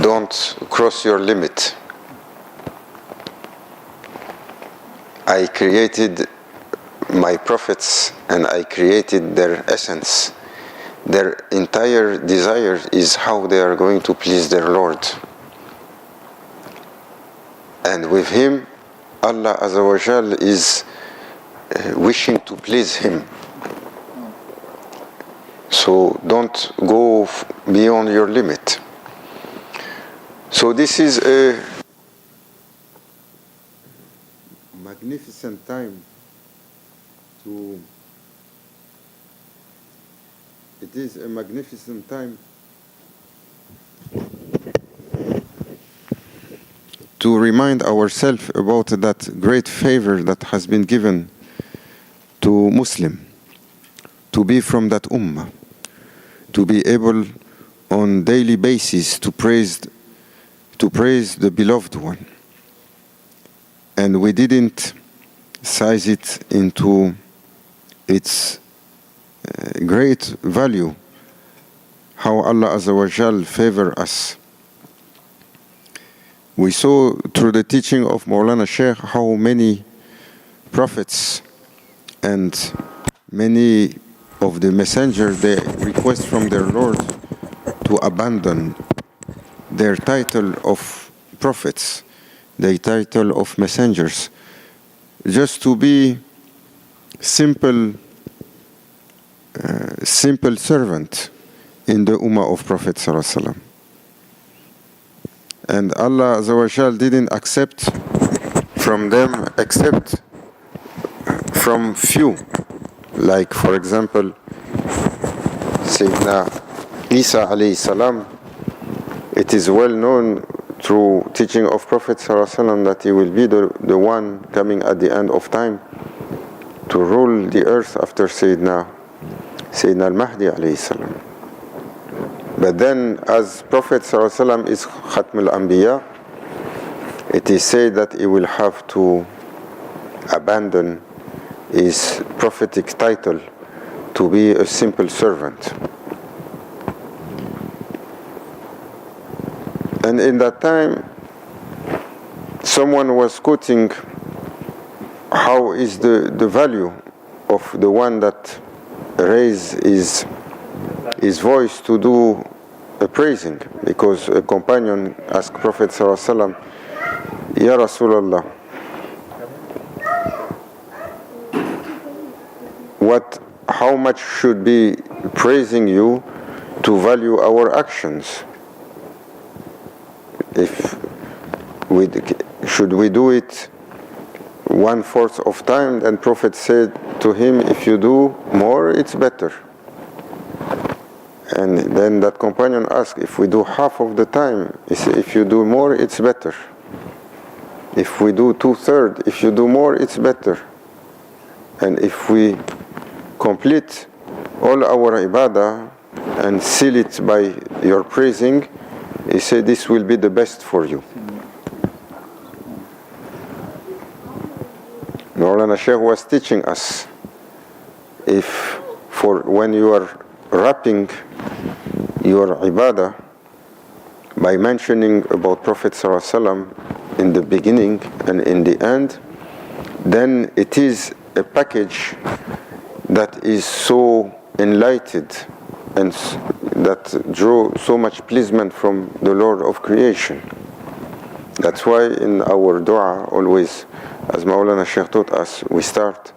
don't cross your limit. I created my prophets and I created their essence. Their entire desire is how they are going to please their Lord. And with him, Allah Azza wa Jal is wishing to please him. So don't go beyond your limit. So this is a magnificent time to remind ourselves about that great favor that has been given to Muslim, to be from that ummah, to be able on daily basis to praise the beloved one. And we didn't size it into its great value, how Allah Azza wa Jal favor us. We saw through the teaching of Maulana Sheikh how many prophets and many of the messengers, they request from their Lord to abandon their title of prophets, their title of messengers, just to be simple servant in the ummah of Prophet sallallahu alaihi wasallam. And Allah Azza wa Jal didn't accept from them except from few. Like for example, Sayyidina Isa alayhi salam, it is well known through teaching of Prophet sallallahu alaihi wasallam that he will be the one coming at the end of time to rule the earth after Sayyidina al-Mahdi alayhi salam. But then, as Prophet ﷺ is Khatm al-Anbiya, it is said that he will have to abandon his prophetic title to be a simple servant. And in that time, someone was quoting how is the value of the one that raised his voice to do a praising, because a companion asked Prophet ﷺ, Ya Rasulallah, how much should be praising you to value our actions? Should we do it 1/4 of time? And Prophet said to him, if you do more, it's better. And then that companion asked, if we do half of the time, he said, if you do more, it's better. If we do 2/3, if you do more, it's better. And if we complete all our ibadah and seal it by your praising, he said, this will be the best for you. Maulana Sheikh was teaching us, when you are wrapping your ibadah by mentioning about Prophet ﷺ in the beginning and in the end, then it is a package that is so enlightened and that draw so much pleasement from the Lord of creation. That's why in our dua always, as Maulana Sheikh taught us, we start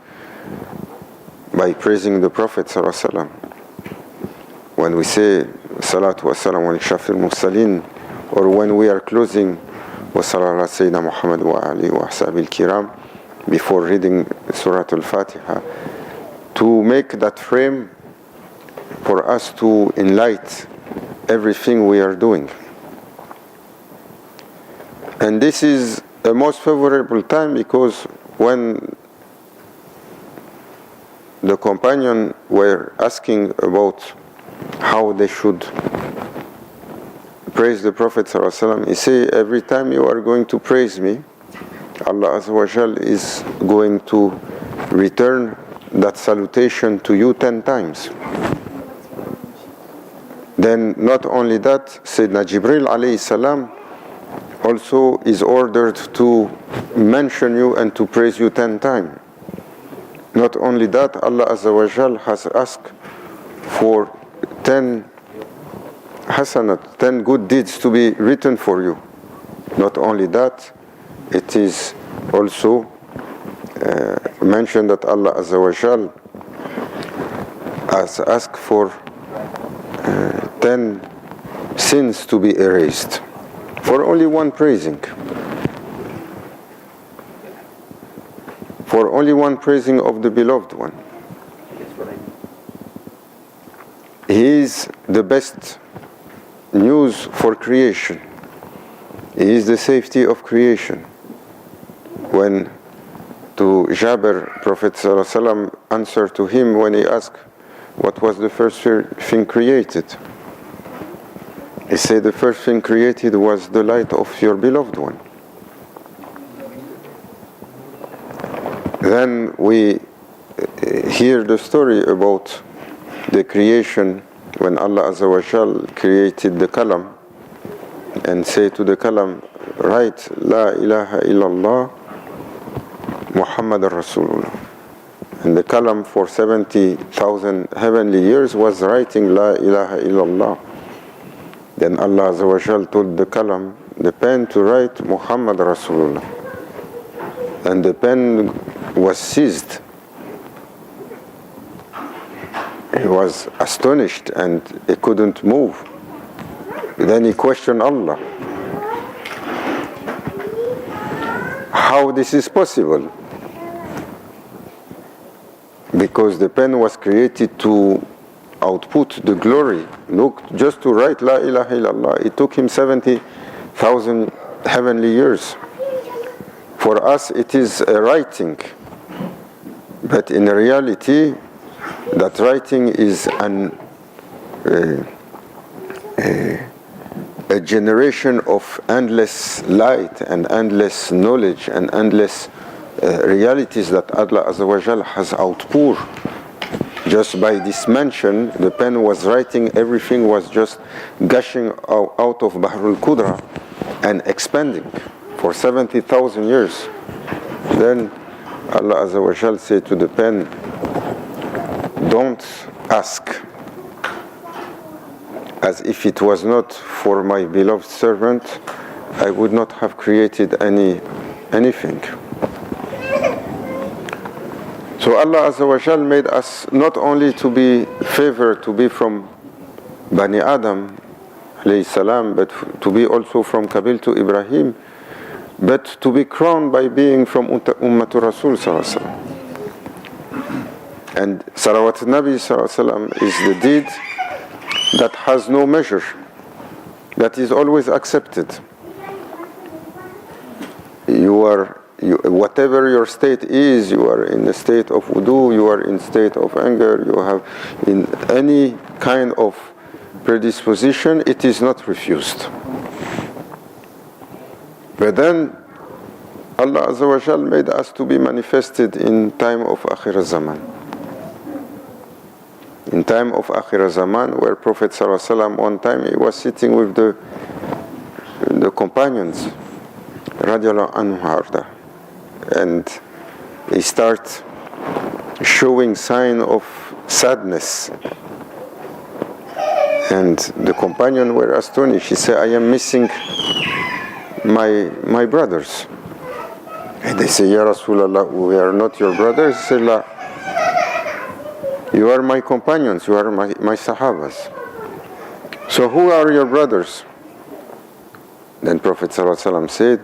by praising the Prophet ﷺ. When we say Salatu wa salam wa shafir mursalin, or when we are closing wa sallallahu Sayyidina Muhammad wa alihi wa ashabil kiram, before reading Surah Al-Fatiha, to make that frame for us to enlighten everything we are doing. And this is the most favorable time, because when the companion were asking about how they should praise the Prophet ﷺ, he said, every time you are going to praise me, Allah Azza wa Jal is going to return that salutation to you 10 times. Then Then not only that, Sayyidina Jibril alayhi salam also is ordered to mention you and to praise you 10 times. Not only that, Allah Azza wa Jal has asked for 10 hasanat, 10 good deeds to be written for you. Not only that, it is also mentioned that Allah Azza wa Jal has asked for 10 sins to be erased for only one praising. For only one praising of the beloved one. He is the best news for creation. He is the safety of creation. When to Jabir, Prophet ﷺ answered to him when he asked, what was the first thing created? He said the first thing created was the light of your beloved one. Then we hear the story about the creation when Allah Azza wa Jal created the kalam and say to the kalam, write La ilaha illallah Muhammadan Rasulullah. And the kalam for 70,000 heavenly years was writing La ilaha illallah. Then Allah Azza wa Jal told the kalam, the pen, to write Muhammad Rasulullah. And the pen was seized. He was astonished and he couldn't move. Then he questioned Allah. How this is possible? Because the pen was created to output the glory. Look, just to write La ilaha illallah, it took him 70,000 heavenly years. For us it is a writing, but in reality that writing is a generation of endless light and endless knowledge and endless realities that Allah Azza wa Jal has outpoured. Just by this mention, the pen was writing, everything was just gushing out of Bahrul Qudra and expanding for 70,000 years. Then Allah Azza wa Jal said to the pen, don't ask, as if it was not for my beloved servant, I would not have created anything. So Allah Azza wa Jal made us not only to be favored to be from Bani Adam alayhi salam, but to be also from Qabil to Ibrahim, but to be crowned by being from Ummatul Rasul sallallahu alaihi wasallam. And Salawat Nabi sallallahu alaihi wasallam is the deed that has no measure, that is always accepted. Whatever your state is, you are in a state of wudu, you are in state of anger, you have in any kind of predisposition, it is not refused. But then Allah Azza wa Jal made us to be manifested in time of Akhir Zaman. In time of Akhir Zaman, where Prophet sallallahu alaihi wasallam one time he was sitting with the companions, radiallahu anhu, and he start showing sign of sadness. And the companion were astonished. He said, I am missing my brothers. And they say, Ya Rasulallah, we are not your brothers. He said, La, you are my companions, you are my sahabas. So who are your brothers? Then Prophet ﷺ said,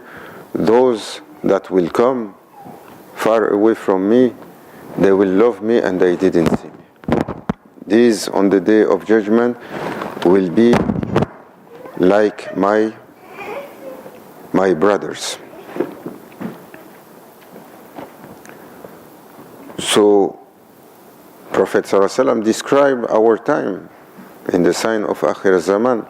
those that will come far away from me, they will love me and they didn't see me. These on the day of judgment will be like my brothers. So Prophet ﷺ described our time in the sign of Akhir Zaman.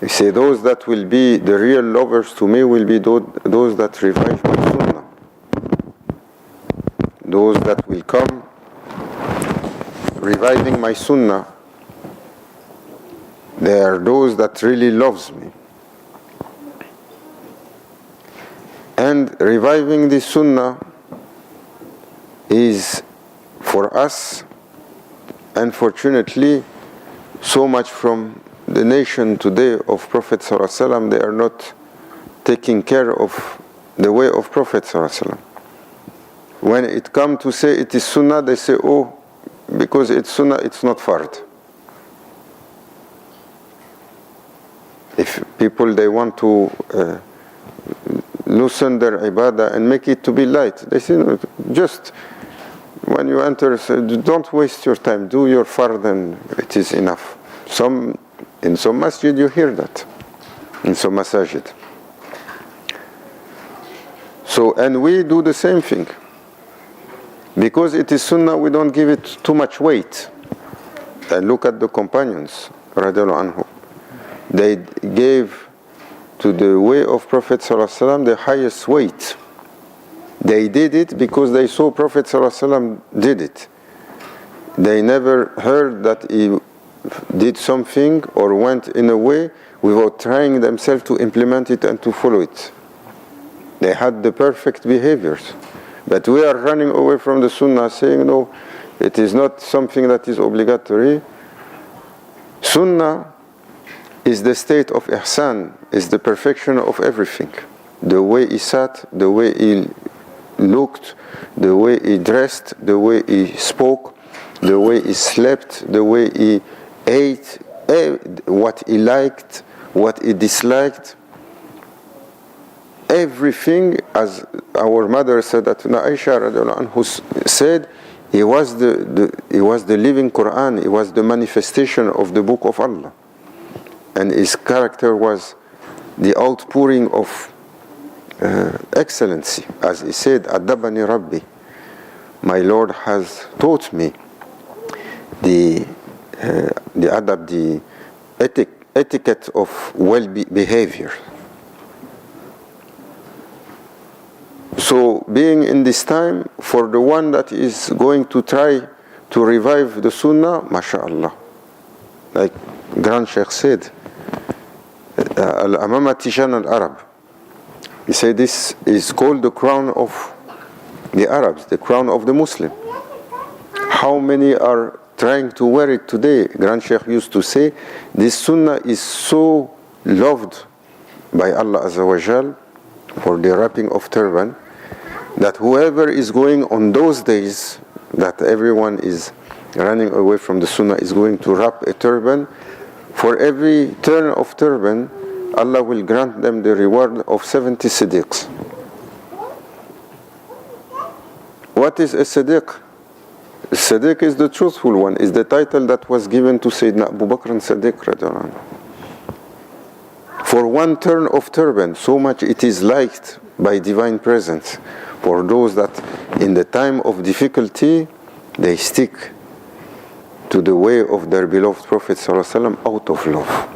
He said, those that will be the real lovers to me will be those that revive my sunnah. Those that will come reviving my sunnah. They are those that really loves me. And reviving the sunnah is for us, unfortunately, so much from the nation today of Prophet ﷺ, they are not taking care of the way of Prophet ﷺ. When it comes to say it is sunnah, they say, oh, because it's sunnah, it's not fard. If people, they want to loosen their ibadah and make it to be light, they say, no, just when you enter, don't waste your time, do your fard and it is enough. In some masjid you hear that, in some masajid. So, and we do the same thing. Because it is sunnah, we don't give it too much weight. And look at the companions, radiallahu anhu. They gave to the way of Prophet ﷺ the highest weight. They did it because they saw Prophet ﷺ did it. They never heard that he did something or went in a way without trying themselves to implement it and to follow it. They had the perfect behaviors. But we are running away from the sunnah, saying, no, it is not something that is obligatory. Sunnah is the state of ihsan, is the perfection of everything. The way he sat, the way he looked, the way he dressed, the way he spoke, the way he slept, the way he ate, what he liked, what he disliked. Everything, as our mother said, that Aisha radiallahu anhu said, he was the living Quran, he was the manifestation of the book of Allah. And his character was the outpouring of excellency. As he said, Adabani Rabbi, my Lord has taught me the adab, the etiquette of behavior. So being in this time, for the one that is going to try to revive the sunnah, mashallah, like Grand Sheikh said, Al-Amama Tishan al-Arab, he said this is called the crown of the Arabs, the crown of the Muslim. How many are trying to wear it today? Grand Sheikh used to say, this sunnah is so loved by Allah Azza wa Jal for the wrapping of turban, that whoever is going on those days that everyone is running away from the sunnah is going to wrap a turban, for every turn of turban, Allah will grant them the reward of 70 siddiqs. What is a siddiq? A siddiq is the truthful one, is the title that was given to Sayyidina Abu Bakr Siddiq radiallahu anhu. For one turn of turban, so much it is liked by divine presence. For those that in the time of difficulty, they stick to the way of their beloved Prophet ﷺ out of love.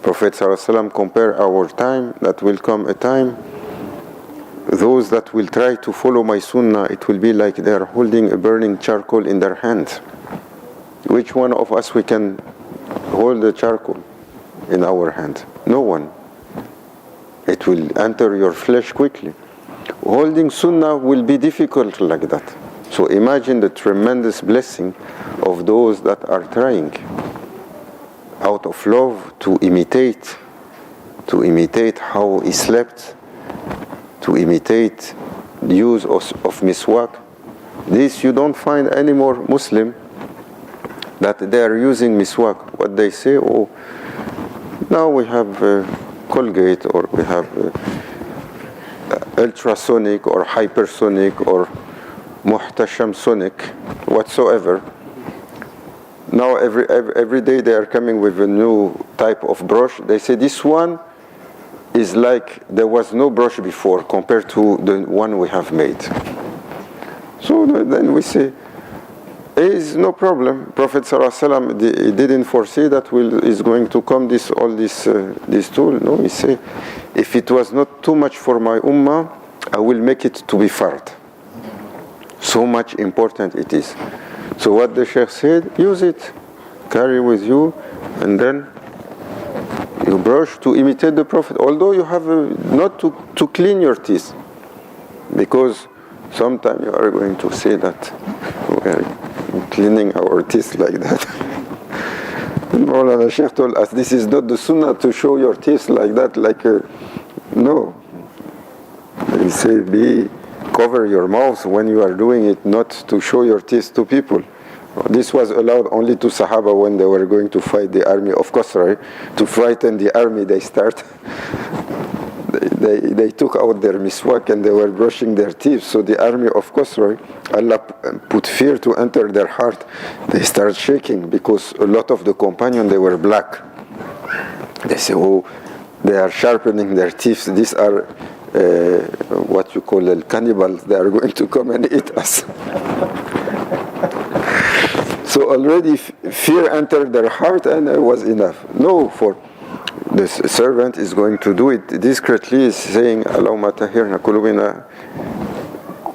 Prophet ﷺ compare our time, that will come a time, those that will try to follow my sunnah, it will be like they are holding a burning charcoal in their hand. Which one of us we can hold the charcoal in our hand? No one. It will enter your flesh quickly. Holding sunnah will be difficult like that. So imagine the tremendous blessing of those that are trying out of love to imitate how he slept, to imitate the use of miswak. This you don't find any more Muslim that they are using miswak. What they say, oh, now we have Colgate, or we have ultrasonic or hypersonic or muhtasham sonic, whatsoever. Now every day they are coming with a new type of brush. They say this one is like there was no brush before compared to the one we have made. So then we say, is no problem. Prophet ﷺ didn't foresee that is going to come this tool. No, he said, if it was not too much for my ummah, I will make it to be fard. So much important it is. So what the Sheikh said, use it, carry with you, and then you brush to imitate the Prophet, although you have not to clean your teeth, because sometimes you are going to say that we are cleaning our teeth like that. Maulana Sheikh told us this is not the sunnah to show your teeth like that, no. He said, cover your mouth when you are doing it, not to show your teeth to people. This was allowed only to Sahaba when they were going to fight the army of Qasra. To frighten the army, they took out their miswak and they were brushing their teeth. So the army of Qasra, Allah put fear to enter their heart. They started shaking because a lot of the companions, they were black. They say, oh, they are sharpening their teeth. These are what you call cannibals. They are going to come and eat us. So already fear entered their heart, and it was enough. No, for the servant is going to do it discreetly, is saying, Allahumma tahirna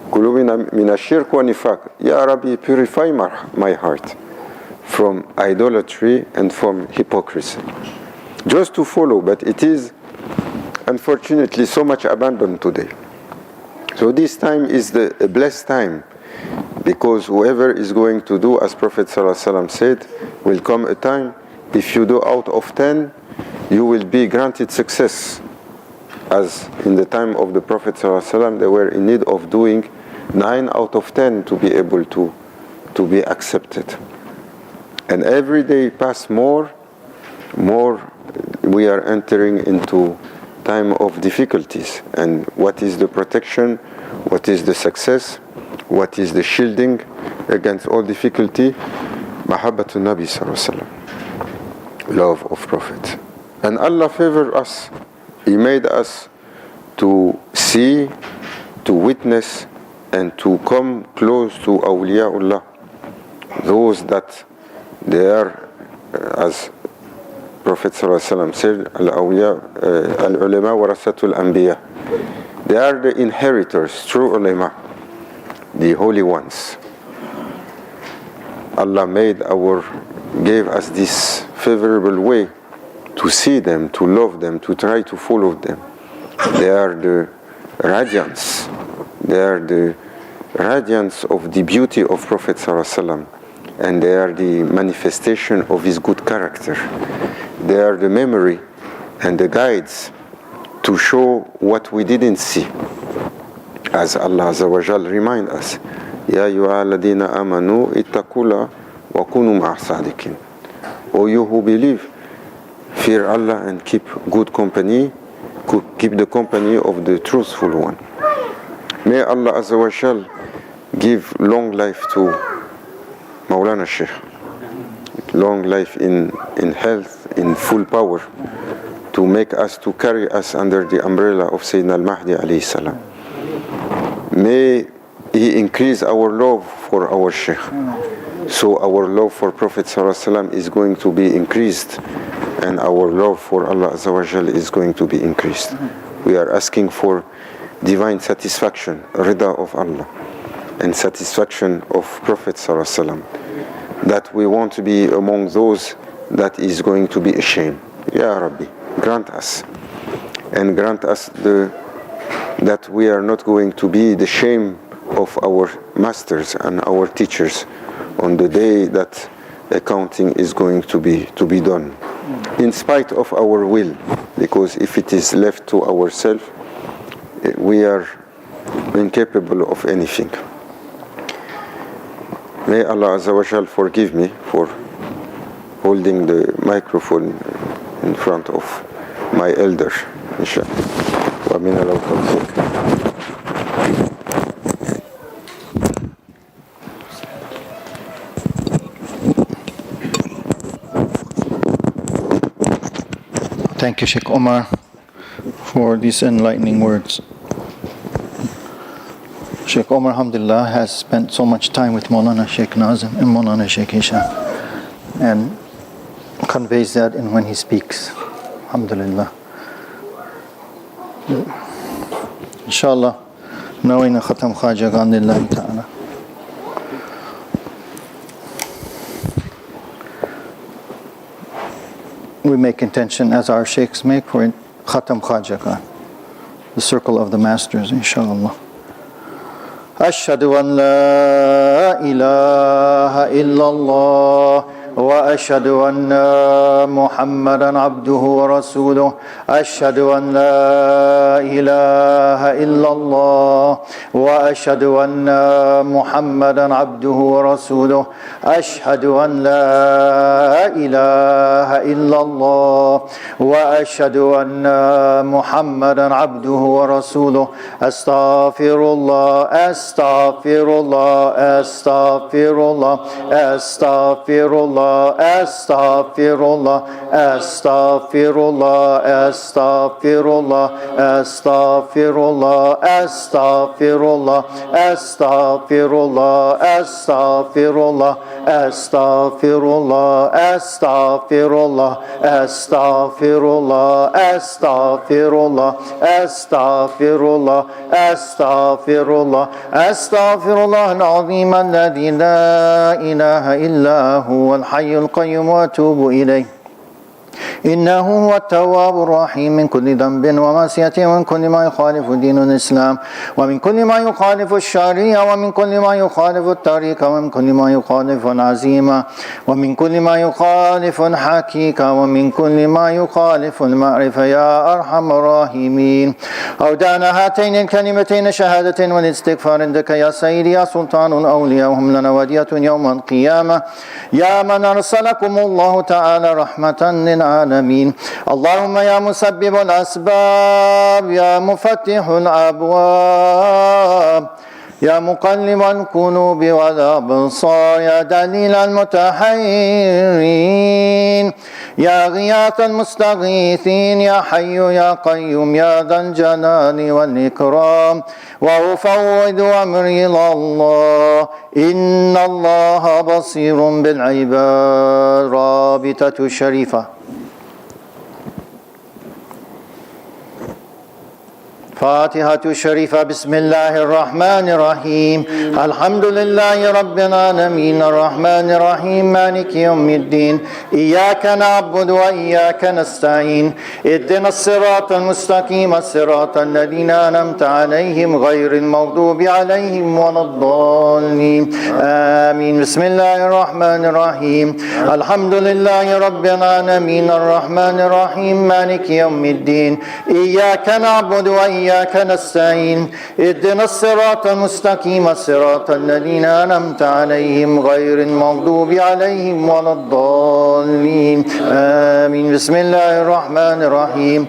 qulubina min ash-shirk wa nifaq. Ya Rabbi, purify my heart from idolatry and from hypocrisy. Just to follow, but it is unfortunately so much abandoned today. So this time is a blessed time, because whoever is going to do, as Prophet ﷺ said, will come a time, if you do out of 10, you will be granted success. As in the time of the Prophet ﷺ, they were in need of doing 9 out of 10 to be able to be accepted. And every day pass more, we are entering into time of difficulties. And what is the protection? What is the success? What is the shielding against all difficulty? Mahabbatun Nabi Sallallahu Alaihi Wasallam, love of Prophet. And Allah favored us. He made us to see, to witness, and to come close to awliyaullah. Those that they are, as Prophet ﷺ said, al-awliya, al-ulama warasatul anbiya. They are the inheritors, true ulama, the holy ones. Allah gave us this favorable way to see them, to love them, to try to follow them. They are the radiance. They are the radiance of the beauty of Prophet ﷺ, and they are the manifestation of his good character. They are the memory and the guides to show what we didn't see. As Allah Azza wa Jal remind us, Ya ayyuha alladhina amanu ittaqullah wa kunu ma'as sadiqin. O you who believe, fear Allah and keep good company, keep the company of the truthful one. May Allah Azza wa Jal give long life to Maulana Sheikh, long life in health, in full power, to make us, to carry us under the umbrella of Sayyidina al-Mahdi alayhi salam. May He increase our love for our Sheikh, so our love for Prophet ﷺ is going to be increased, and our love for Allah Azza wa Jal is going to be increased. We are asking for divine satisfaction, rida of Allah, and satisfaction of Prophet ﷺ, that we want to be among those that is going to be ashamed. Ya Rabbi, grant us, and grant us that we are not going to be the shame of our masters and our teachers on the day that accounting is going to be done, in spite of our will, because if it is left to ourselves, we are incapable of anything. May Allah Azza wa Jal forgive me for holding the microphone in front of my elder, inshallah. Wa min al-tawfiq. Thank you, Sheikh Omar, for these enlightening words. Sheikh Omar, alhamdulillah, has spent so much time with Maulana Sheikh Nazim and Maulana Sheikh Hisham, and conveys that in when he speaks. Alhamdulillah. Inshallah, knowing a khatam khaja gandhillahi ta'ala. we make intention as our sheikhs make for Khatam Khaja, the circle of the masters, inshallah. Ashhadu an la ilaha illallah وأشهد أن محمدا عبده ورسوله أشهد أن لا إله إلا الله وأشهد أن محمدا عبده ورسوله أشهد أن لا إله إلا الله وأشهد أن محمدا عبده ورسوله أستغفر الله أستغفر الله أستغفر الله أستغفر الله أستغفر الله أستغفر الله أستغفر الله أستغفر الله أستغفر الله أستغفر الله أستغفر الله أستغفر الله أستغفر الله أستغفر الله أستغفر الله أستغفر الله أستغفر الله أستغفر الله العظيم الذي لا إله إلا هو الحي القيوم وأتوب إليه إنه هو التواب الرحيم من كل ذنب ومعصية ومن كل ما يخالف دين الإسلام ومن كل ما يخالف الشريعة ومن كل ما يخالف الطريق ومن كل ما يخالف العزيمة ومن كل ما يخالف الحقيقة ومن كل ما يخالف المعرفة يا أرحم الراحمين أودعنا هاتين الكلمتين شهادة والاستغفار عندك يا سيدي يا سلطان الأولياء وهم لنا ودية يوم القيامة يا من أرسلكم الله تعالى رحمة للعالمين اللهم يا مسبب الأسباب يا مفتح الأبواب يا مقلب القلوب والأبصار يا دليل المتحيرين يا غياث المستغيثين يا حي يا قيوم يا ذا الجلال والإكرام وأفوض أمري إلى الله إن الله بصير بالعباد رابطة شريفة فاتحة الشريفة بسم الله الرحمن الرحيم الحمد لله رب العالمين الرحمن الرحيم مالك يوم الدين إياك نعبد وإياك نستعين اهدنا الصراط المستقيم صراط الذين أنعمت عليهم غير المغضوب عليهم ولا الضالين آمين بسم الله الرحمن الرحيم الحمد لله رب العالمين الرحمن الرحيم مالك يوم الدين إياك نعبد وإياك نستعين اهدنا الصراط المستقيم صراط الذين أنعمت عليهم غير المغضوب عليهم ولا الضالين آمين بسم الله الرحمن الرحيم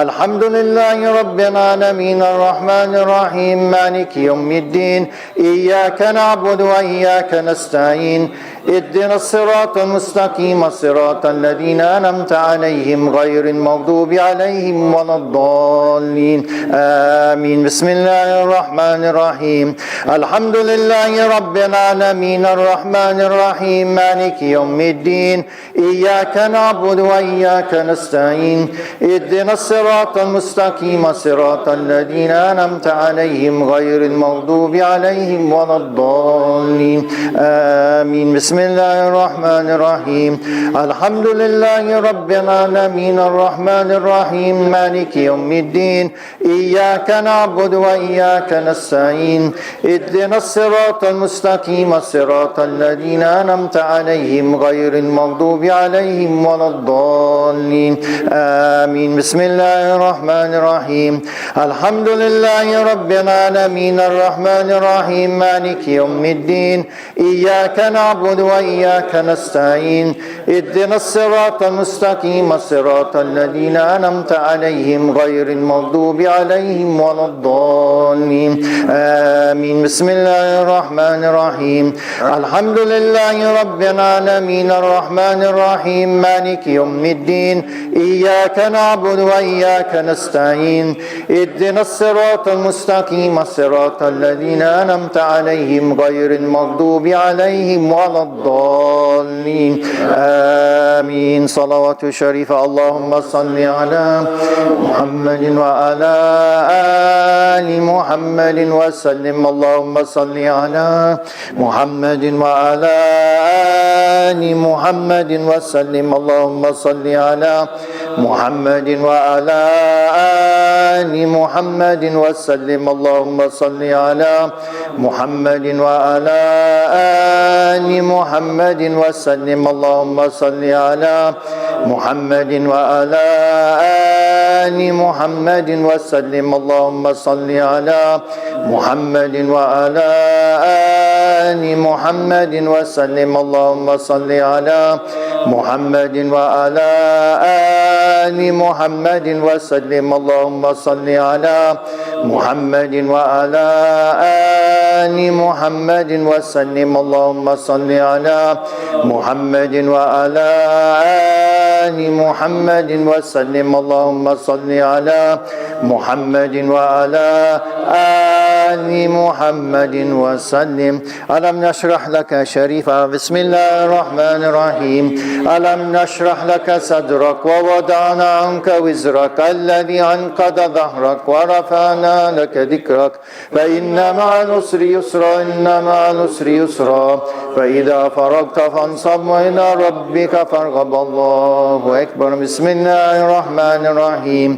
الحمد لله رب العالمين الرحمن الرحيم مالك يوم الدين إياك نعبد وإياك نستعين اهدنا الصراط المستقيم صراط الذين أنعمت عليهم غير المغضوب عليهم ولا الضالين آمين بسم الله الرحمن الرحيم الحمد لله رب العالمين الرحمن الرحيم مالك يوم الدين إياك نعبد وإياك نستعين اهدنا الصراط المستقيم صراط الذين أنعمت عليهم غير المغضوب عليهم ولا الضالين آمين بسم الله الرحمن الرحيم الحمد لله رب العالمين الرحمن الرحيم مالك يوم الدين إياك نعبد وإياك نستعين اهدنا الصراط المستقيم صراط الذين أنعمت عليهم غير المغضوب عليهم ولا الضالين آمين بسم الله الرحمن الرحيم الحمد لله رب العالمين الرحمن الرحيم مالك يوم الدين إياك نعبد وإياك نستعين اهدنا الصراط المستقيم صراط الذين أنعمت عليهم غير المغضوب عليهم ولا الضالين آمين بسم الله الرحمن الرحيم الحمد لله رب العالمين الرحمن الرحيم مالك يوم الدين إياك نعبد وإياك نستعين اهدنا الصراط المستقيم صراط الذين أنعمت عليهم غير المغضوب عليهم ولا الضالين آمين. صلوات شريفة. اللهم صل على محمد وعلى آل محمد وسلم. اللهم صل على محمد وعلى آل محمد وسلم. اللهم صل على محمد وعلى آل محمد وسلم. اللهم صل على محمد وعلى آل محمد وسلم. اللهم صل على محمد وعلى آل محمد وسلم. اللهم صل على محمد وعلى آل محمد وسلم. اللهم صل على محمد وعلى آل محمد وسلم. اللهم صل على محمد وعلى آل محمد وسلم. اللهم صل على محمد وعلى آل محمد وسلم. اللهم صل على محمد وعلى آل محمد وسلم. ألم نشرح لك شريفا. بسم الله الرحمن الرحيم. ألم نشرح لك صدرك ووضعنا عنك وزرك الذي أنقض ظهرك ورفعنا لك ذكرك فإن مع العسر يسرا إن مع العسر يسرا فإذا فرغت فانصب وإلى ربك فارغب. الله أكبر. بسم الله الرحمن الرحيم.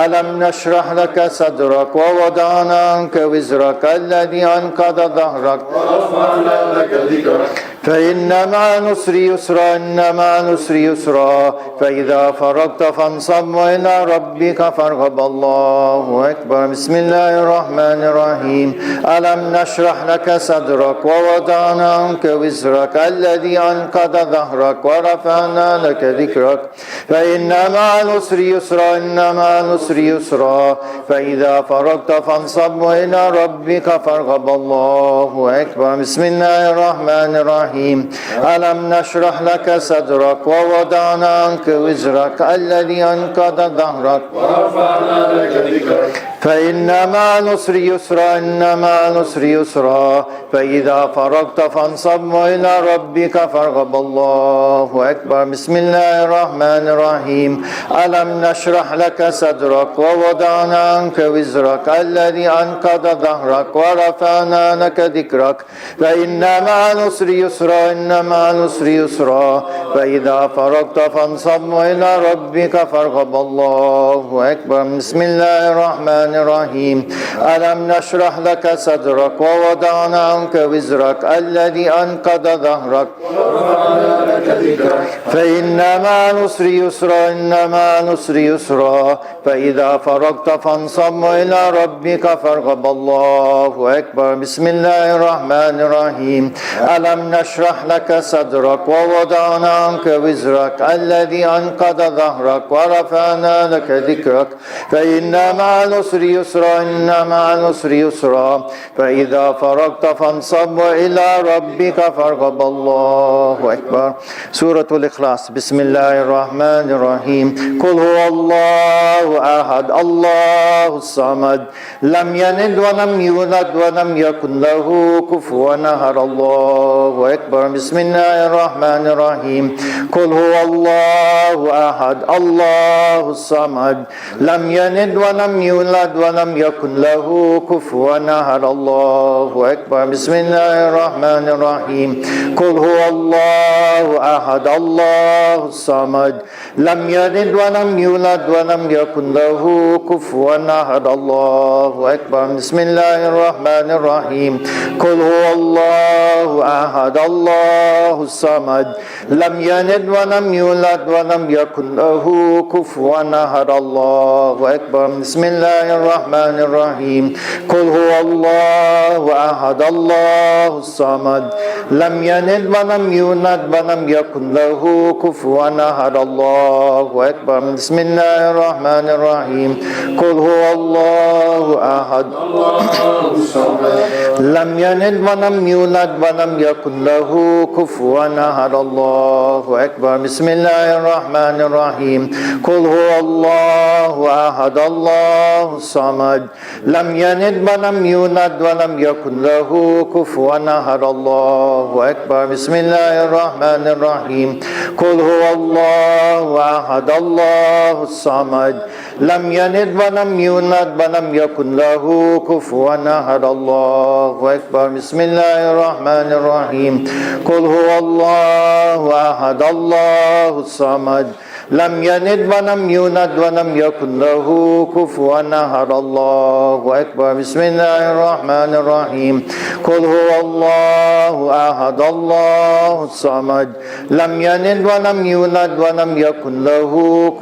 ألم نشرح لك صدرك ووضعنا عنك وزرك الذي أنقض ظهرك ورفعنا لك ذكرك فإن مع العسر يسرا إن مع العسر يسرا فإذا فرغت فانصب وإلى ربك فارغب. الله أكبر. بسم الله الرحمن الرحيم. ألم نشرح لك صدرك ووضعنا عنك وزرك الذي أنقض ظهرك ورفعنا لك ذكرك فإن مع العسر يسرا إن مع العسر يسرا فإذا فرغت فانصب وإلى ربك فارغب. الله أكبر. بسم الله الرحمن الرحيم. ألم نشرح لك صدرك ووضعنا عنك وزرك الذي أنقض ظهرك ورفعنا لك ذكرك فإن مع العسر يسرا إن مع العسر يسرا فإذا فرغت فانصب وإلى ربك فارغب. الله أكبر. بسم الله الرحمن الرحيم. ألم نشرح لك صدرك ووضعنا عنك وزرك الذي أنقض ظهرك ورفعنا لك ذكرك فإن مع العسر يسرا إن مع العسر يسرا فإذا فرغت فانصب وإلى ربك فارغب. الله أكبر. بسم الله الرحمن الرحيم. ألم نشرح لك صدرك ووضعنا عنك وزرك الذي أنقض ظهرك ورفعنا لك ذكرك فإن مع العسر يسرا إن مع العسر يسرا فإذا فرغت فانصب وإلى ربك فارغب. الله أكبر. بسم الله الرحمن الرحيم. ألم نشرح لك صدرك ووضعنا عنك وزرك الذي أنقض ظهرك ورفعنا لك ذكرك فإن مع العسر يسرا إن مع العسر يسرا فإذا فرغت فانصب وإلى ربك فارغب. الله أكبر. سورة الإخلاص. بسم الله الرحمن الرحيم. قل هو الله أحد الله الصمد لم يلد ولم يولد ولم يكن له كفوا أحد. الله أكبر. بسم الله الرحمن الرحيم. قل هو الله أحد الله الصمد لم يلد ولم يولد ولم يكن له كفوا أحد. الله أكبر. بسم الله الرحمن الرحيم. قل هو الله أحد الله الصمد لم يلد ولم يولد ولم يكن له كفوا أحد. الله أكبر. بسم الله الرحمن الرحيم. قل هو الله أحد الله الصمد لم يلد ولم يولد ولم يكن له كفوا أحد. الله أكبر. بسم الله الرحمن الرحيم. قل هو الله أحد الله الصمد لم يلد ولم يولد ولم يكن له كفوا أحد. الله أكبر. بسم الله الرحمن الرحيم. قل هو الله أحد الله الصمد لم يلد ولم يولد ولم يكن له له كفوا أحد الله أكبر بسم الله الرحمن الرحيم قل هو الله أحد الله الصمد لم يلد ولم يولد ولم يكن له كفوا أحد الله أكبر بسم الله الرحمن الرحيم قل هو الله أحد الله الصمد لم يلد ولم يولد ولم يكن له كفوا أحد الله أكبر بسم الله الرحمن الرحيم قل هو الله أحد الله الصمد لم يلد ولم يولد ولم يكن له كفوا أحد الله أكبر بسم الله الرحمن الرحيم قل هو الله أحد الله الصمد لم يلد ولم يولد ولم يكن له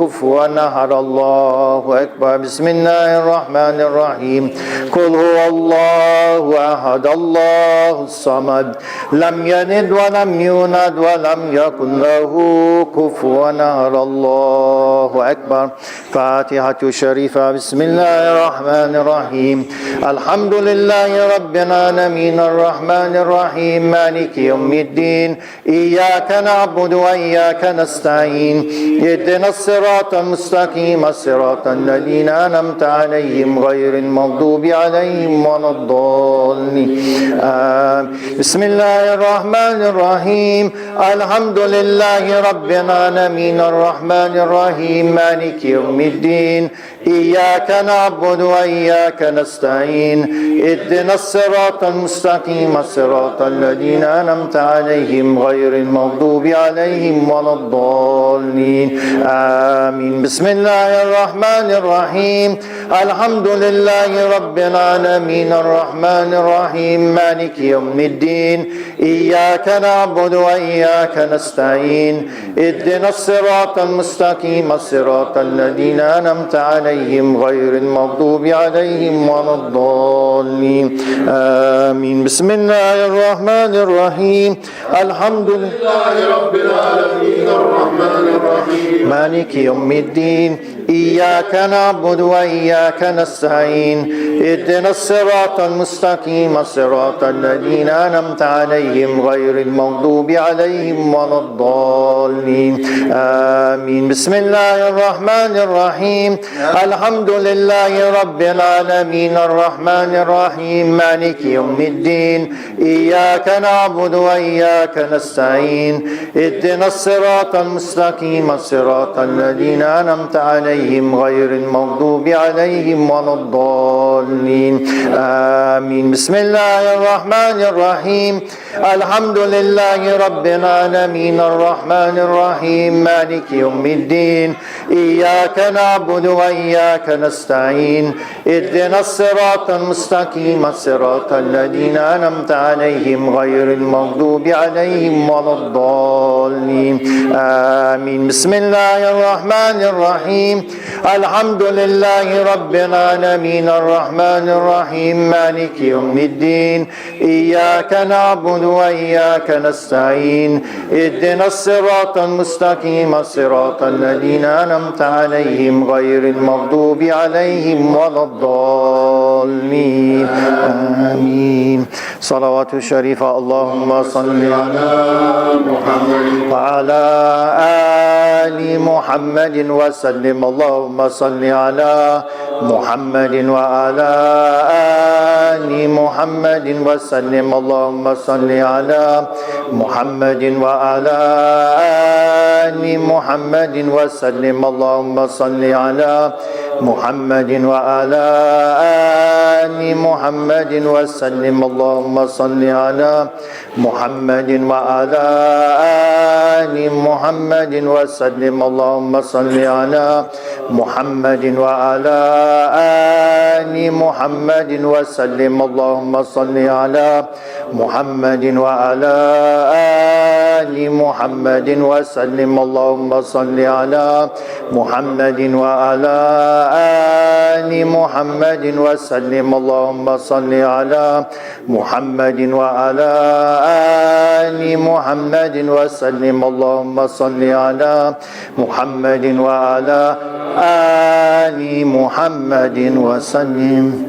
كفوا أحد الله أكبر بسم الله الرحمن الرحيم قل هو الله أحد الله الصمد لم يلد ولم يولد ولم يكن له كفوا أحد الله أكبر فاتحة شريفة بسم الله الرحمن الرحيم الحمد لله رب العالمين الرحمن الرحيم مالك يوم الدين إياك نعبد وإياك نستعين اهدنا الصراط المستقيم صراط الذين أنعمت عليهم غير المغضوب عليهم ولا الضالين بسم الله الرحمن الرحيم الحمد لله رب العالمين الرحمن الرحيم مالك يوم الدين إياك نعبد وإياك نستعين اهدنا الصراط المستقيم صراط الذين أنعمت عليهم غير المغضوب عليهم ولا الضالين آمين بسم الله الرحمن الرحيم الحمد لله رب العالمين الرحمن الرحيم مالك يوم الدين إياك نعبد وإياك نستعين اهدنا الصراط المستقيم صراط الذين أنعمت عليهم غير المغضوب عليهم ولا الضالين آمين بسم الله الرحمن الرحيم الحمد لله رب العالمين الرحمن الرحيم مالك يوم الدين إياك نعبد وإياك نستعين اهدنا الصراط المستقيم صراط الذين أنعمت عليهم غير المغضوب عليهم ولا الضالين آمين بسم الله الرحمن الرحيم الحمد لله رب العالمين الرحمن الرحيم مالك يوم الدين إياك نعبد وإياك نستعين اهدنا الصراط المستقيم صراط الذين أنعمت عليهم غير المغضوب عليهم ولا الضالين آمين بسم الله الرحمن الرحيم الحمد لله رب العالمين الرحمن الرحيم مالك يوم الدين إياك نعبد وإياك نستعين اهدنا الصراط المستقيم صراط الذين أنعمت عليهم غير المغضوب عليهم ولا الضالين آمين بسم الله الرحمن الرحيم الحمد لله رب العالمين الرحمن الرحيم مالك يوم الدين إياك نعبد وإياك نستعين اهدنا الصراط المستقيم صراط الذين أنعمت عليهم غير المغضوب عليهم ولا الضالين آمين صلوات الشريفة اللهم صل على محمد وعلى آل محمد وسلم اللهم صل على محمد وعلى آل محمد وسلم اللهم صل على محمد وعلى آل محمد وسلم اللهم صل على محمد وعلى آل محمد وسلم اللهم صل على محمد وعلى آل محمد وسلم اللهم صل على محمد وعلى آل محمد وسلم اللهم صل على محمد وعلى آل محمد وسلم اللهم صل على محمد وعلى آل محمد وسلم اللهم صل على محمد وعلى آل محمد وسلم اللهم صل على محمد وعلى آل محمد وسلم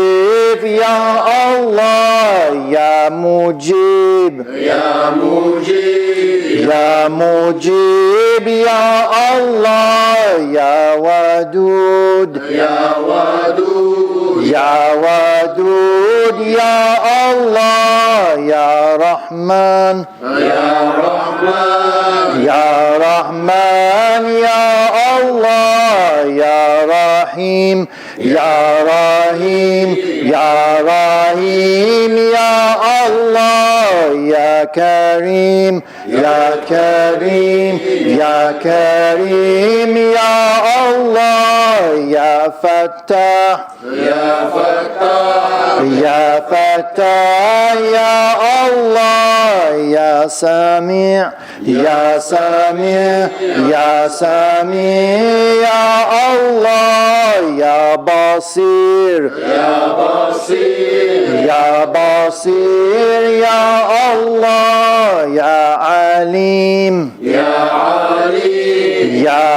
Latif, Ya Allah, Ya Mujib, Ya Mujib, Ya Mujib, Ya Allah, Ya Wadud, Ya Wadud, Ya Wadud, Ya Allah, Ya Rahman, Ya Rahman, Ya Rahman, Ya Allah, Ya Rahim, Ya Rahim, Ya Rahim, Ya Allah, Ya Karim, Ya Karim, Ya Karim, Ya Allah, Ya Fattah, Ya Fattah, Ya Fattah, Ya Allah, Ya Sami', Ya Sami', Ya Sami', Ya Allah, Ya Basir, Ya Basir, Ya Basir, Ya Allah, Ya Alim, Ya Ali, Ya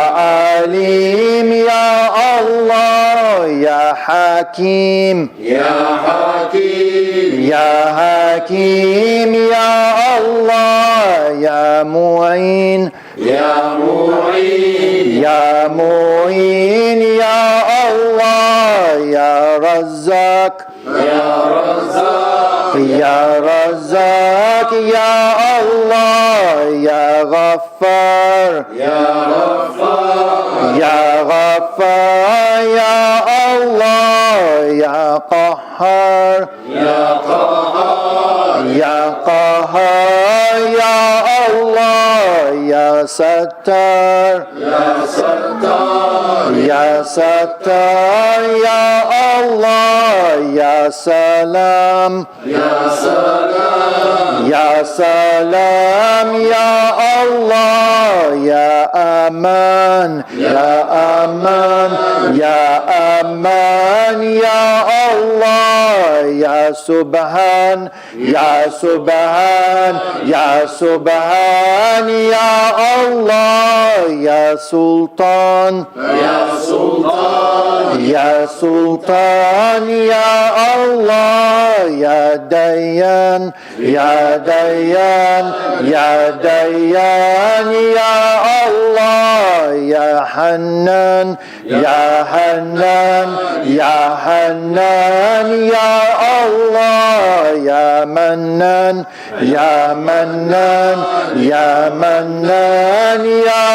Alim, Ya Allah, Ya Hakim, Ya Hakim, Ya Hakim, Ya Allah, Ya Mu'in, Ya Mu'in, Ya Mu'in, Ya Allah, Ya Razzaq, Ya Razzaq, Ya Razzaq, Ya Allah, Ya Ghaffar, Ya Ghaffar, Ya Ghaffar, Ya Allah, Ya Qahhar, Ya Qahhar, Ya Qahhar, Ya Allah, Ya Sattar, Ya Sattar, Ya Sattar, Ya Allah, Ya Salam, Ya Salam, Ya Salam, Ya Allah, Ya Aman, Ya Aman, Ya Aman, Ya Allah, Ya Subhan, Ya Subhan, Ya Subhan, Ya Allah, Ya Sultan, Ya Sultan, Ya Sultan, Ya Allah, Ya Dayan, Ya Dayan, Ya Dayan, Ya Allah, Ya Hannan, Ya Hannan, Ya Hannan, Ya Allah, Ya Mannan, Ya Mannan, Ya Mannan, Ya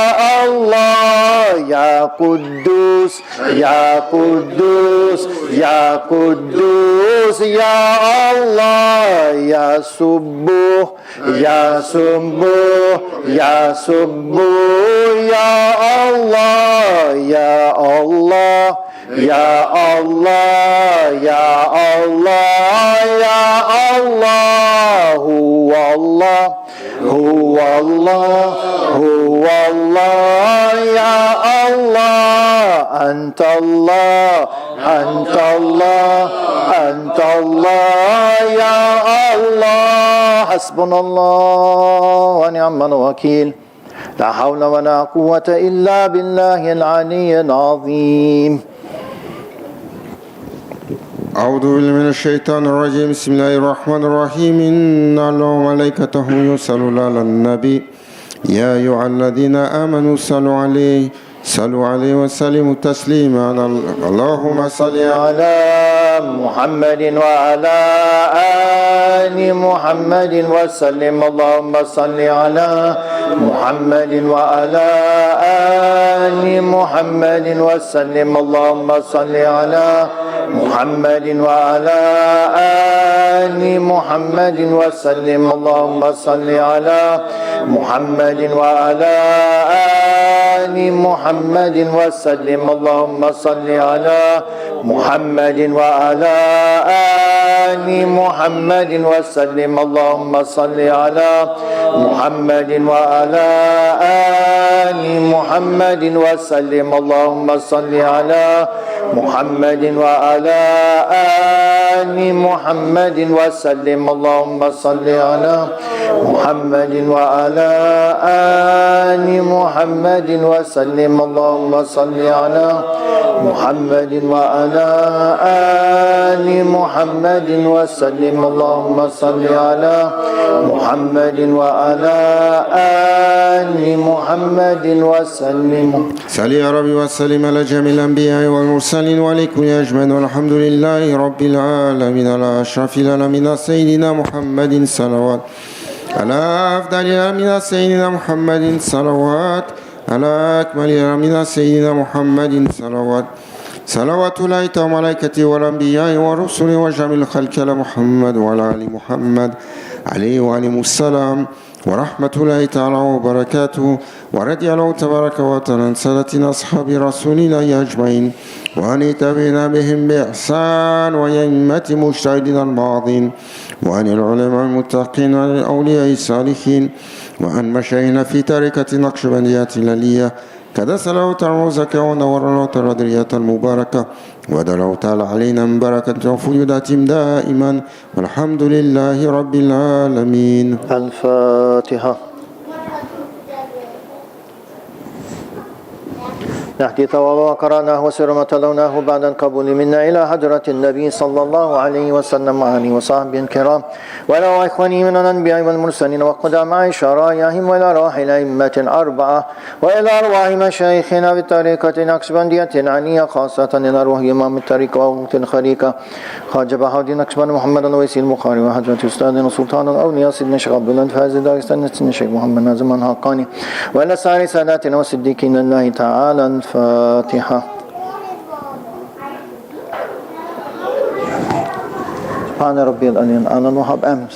Allah, Ya Quddus, Ya Quddus, Ya Quddus, Ya Allah, Ya Subbuh, Ya Subbuh, Ya Subbuh, Ya Allah, Ya Allah, Ya Allah, Ya Allah, Ya Allah, Huwa Allah, Huwa Allah, Huwa Allah, Ya Allah, Anta Allah, Anta Allah, Anta Allah, Ya Allah, Hasbunallah wa ni'mal wakil. لا حول ولا قوة إلا بالله العلي العظيم. أعوذ بالله من الشيطان الرجيم بسم الله الرحمن الرحيم إن الله وملائكته يصلون على النبي يا أيها الذين آمنوا صلوا عليه وسلموا تسليما اللهم صل على محمد وعلى آل محمد وسلم اللهم صل على محمد وعلى آل محمد وسلم اللهم صل على محمد وعلى آل محمد وسلم اللهم صل على محمد وعلى آل محمد وسلم اللهم صل على محمد وعلى آل محمد وسلم اللهم صل على محمد وعلى آل محمد محمد وسلم اللهم صل على محمد وعلى آل محمد وسلم اللهم صل على محمد وعلى آل محمد وسلم اللهم صل على محمد وعلى آل محمد وسلم اللهم صل على محمد وعلى آل محمد وسلم. صل يا ربي وسلم على جميع الأنبياء والمرسلين ولكل أجمعين والحمد لله رب العالمين على أشرف العالمين سيدنا محمد صلوات على أفضل الأنبياء سيدنا محمد صلوات على أكمل الأنبياء سيدنا محمد صلوات صلوات الله وملائكته والأنبياء والرسل وجميع الخلق على محمد وعلى آل محمد عليه وعليهم السلام ورحمة الله تعالى وبركاته ورضي الله تبارك وتعالى عن سادتنا أصحاب رسول الله أجمعين وأن تبعنا بهم بإحسان وأئمة مجتهدين الماضين وأن العلماء المتقين وأن الأولياء الصالحين وأن مشايخنا في تركة نقشبندية الهلالية كذا صلوا تعالى ونور الله تعالى المباركة ودلوا تعالى علينا من بركة وفيوداتهم دائما والحمد لله رب العالمين. الفاتحة. نحكي ثوابا وقرأناه وسر ما تلوناه بعد القبول منا إلى حضرة النبي صلى الله عليه وسلم وآله وصحبه الكرام وإلى إخوانه من الأنبياء والمرسلين وقدماء شرائعهم وإلى أرواح الأئمة الأربعة وإلى أرواح مشايخنا بطريقة نقشبندية عنية خاصة إلى أرواح إمام الطريقة وأمة الخريقة خواجة بهاء نقشبند محمد الويسي البخاري وحضرة أستاذنا سلطان الأولياء سيدنا الشيخ عبد الله الفازي داغستان سيدنا الشيخ محمد ناظم الحقاني وإلى سائر ساداتنا والصديقين الله تعالى. الفاتحة. سبحان ربي العلي الأعلى الوهاب آمين.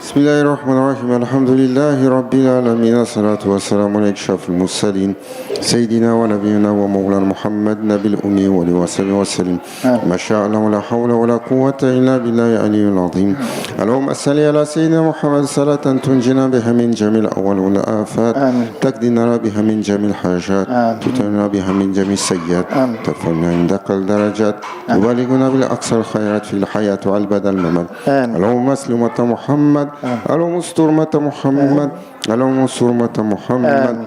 بسم الله الرحمن الرحيم الحمد لله رب العالمين الصلاة والسلام على أشرف المرسلين سيدنا ونبينا ومولانا محمد نبي الأمي وصحبه وسلم ما شاء الله ولا حول ولا قوة إلا بالله العلي العظيم. اللهم صل على سيدنا محمد صلاة تنجينا بها من جميع الأول والآفات تقضينا بها من جميع الحاجات تتنا بها من جميع السيئات ترفعنا عندك الدرجات تبلغنا بالأقصى الخيرات في الحياة والبدن الممات. اللهم مسلمة محمد اللهم استر أمة محمد اللهم استر أمة محمد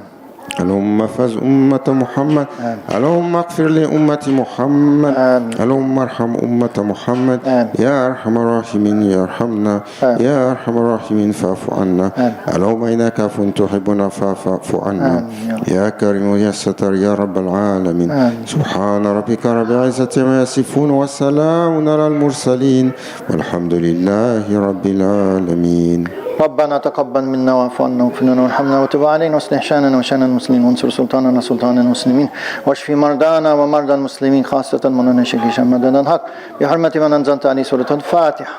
اللهم احفظ أمة محمد اللهم اغفر لأمة محمد اللهم ارحم أمة محمد يا أرحم الراحمين يا ارحمنا يا أرحم الراحمين فاعف عنا اللهم إنك عفو تحبنا فاعف عنا يا كريم يا ستر يا رب العالمين. سبحان ربك رب العزة عما يصفون وسلام على المرسلين والحمد لله رب العالمين. ربنا تقبل منا واعف عنا واغفر لنا وارحمنا وتب علينا واصلح شاننا وشان المسلمين وانصر سلطاننا سلطان المسلمين واشف مرضانا ومرضى المسلمين خاصة مولانا الشيخ هشام مدد الحق بحرمة من أنزلت عليه سورة الفاتحة.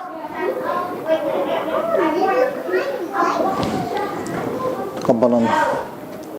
تقبل الله.